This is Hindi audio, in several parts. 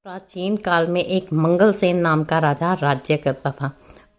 प्राचीन काल में एक मंगलसेन नाम का राजा राज्य करता था।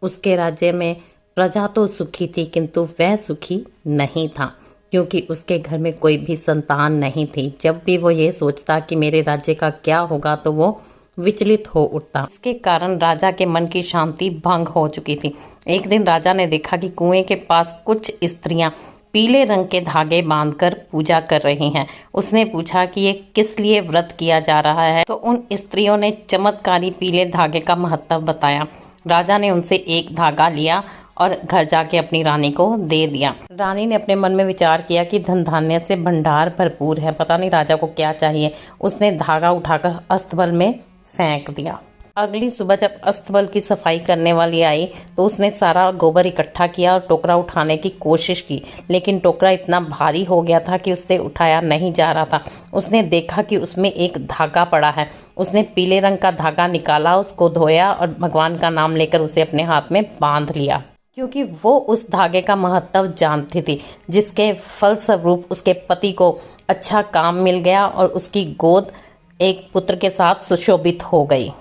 उसके राज्य में प्रजा तो सुखी थी, किंतु वह सुखी नहीं था, क्योंकि उसके घर में कोई भी संतान नहीं थी। जब भी वो ये सोचता कि मेरे राज्य का क्या होगा, तो वो विचलित हो उठता। इसके कारण राजा के मन की शांति भंग हो चुकी थी। एक दिन राजा ने देखा कि कुएं के पास कुछ स्त्रियां पीले रंग के धागे बांधकर पूजा कर रही हैं। उसने पूछा कि ये किस लिए व्रत किया जा रहा है, तो उन स्त्रियों ने चमत्कारी पीले धागे का महत्व बताया। राजा ने उनसे एक धागा लिया और घर जाके अपनी रानी को दे दिया। रानी ने अपने मन में विचार किया कि धन धान्य से भंडार भरपूर है, पता नहीं राजा को क्या चाहिए। उसने धागा उठाकर अस्तबल में फेंक दिया। अगली सुबह जब अस्तबल की सफाई करने वाली आई, तो उसने सारा गोबर इकट्ठा किया और टोकरा उठाने की कोशिश की, लेकिन टोकरा इतना भारी हो गया था कि उससे उठाया नहीं जा रहा था। उसने देखा कि उसमें एक धागा पड़ा है। उसने पीले रंग का धागा निकाला, उसको धोया और भगवान का नाम लेकर उसे अपने हाथ में बांध लिया, क्योंकि वो उस धागे का महत्व जानती थी, जिसके फलस्वरूप उसके पति को अच्छा काम मिल गया और उसकी गोद एक पुत्र के साथ सुशोभित हो गई।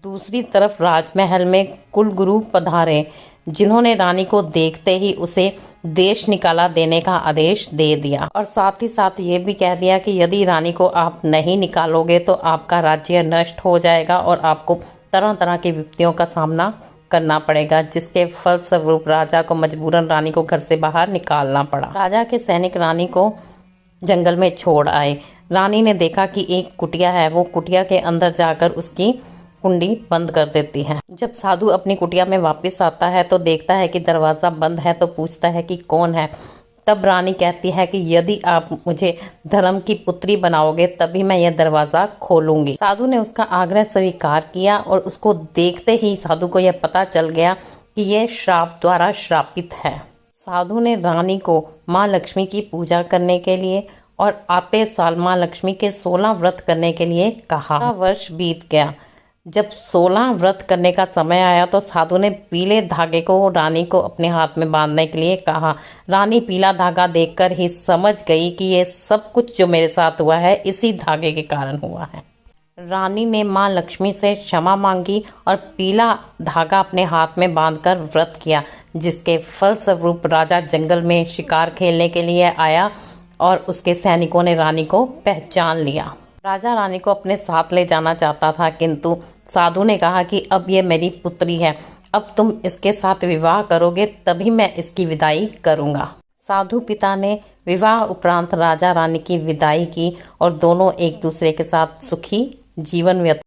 दूसरी तरफ राजमहल में कुलगुरु पधारे, जिन्होंने रानी को देखते ही उसे देश निकाला देने का आदेश दे दिया, और साथ ही साथ ये भी कह दिया कि यदि रानी को आप नहीं निकालोगे तो आपका राज्य नष्ट हो जाएगा और आपको तरह तरह की विपत्तियों का सामना करना पड़ेगा, जिसके फलस्वरूप राजा को मजबूरन रानी को घर से बाहर निकालना पड़ा। राजा के सैनिक रानी को जंगल में छोड़ आए। रानी ने देखा कि एक कुटिया है, वो कुटिया के अंदर जाकर उसकी कुंडी बंद कर देती है। जब साधु अपनी कुटिया में वापस आता है तो देखता है कि दरवाज़ा बंद है, तो पूछता है कि कौन है। तब रानी कहती है कि यदि आप मुझे धर्म की पुत्री बनाओगे तभी मैं यह दरवाज़ा खोलूंगी। साधु ने उसका आग्रह स्वीकार किया और उसको देखते ही साधु को यह पता चल गया कि यह श्राप द्वारा श्रापित है। साधु ने रानी को माँ लक्ष्मी की पूजा करने के लिए और आते साल माँ लक्ष्मी के 16 व्रत करने के लिए कहा। वर्ष बीत गया। जब 16 व्रत करने का समय आया तो साधु ने पीले धागे को रानी को अपने हाथ में बांधने के लिए कहा। रानी पीला धागा देखकर ही समझ गई कि ये सब कुछ जो मेरे साथ हुआ है इसी धागे के कारण हुआ है। रानी ने माँ लक्ष्मी से क्षमा मांगी और पीला धागा अपने हाथ में बांधकर व्रत किया, जिसके फलस्वरूप राजा जंगल में शिकार खेलने के लिए आया और उसके सैनिकों ने रानी को पहचान लिया। राजा रानी को अपने साथ ले जाना चाहता था, किंतु साधु ने कहा कि अब ये मेरी पुत्री है, अब तुम इसके साथ विवाह करोगे तभी मैं इसकी विदाई करूँगा। साधु पिता ने विवाह उपरांत राजा रानी की विदाई की और दोनों एक दूसरे के साथ सुखी जीवन व्यतीत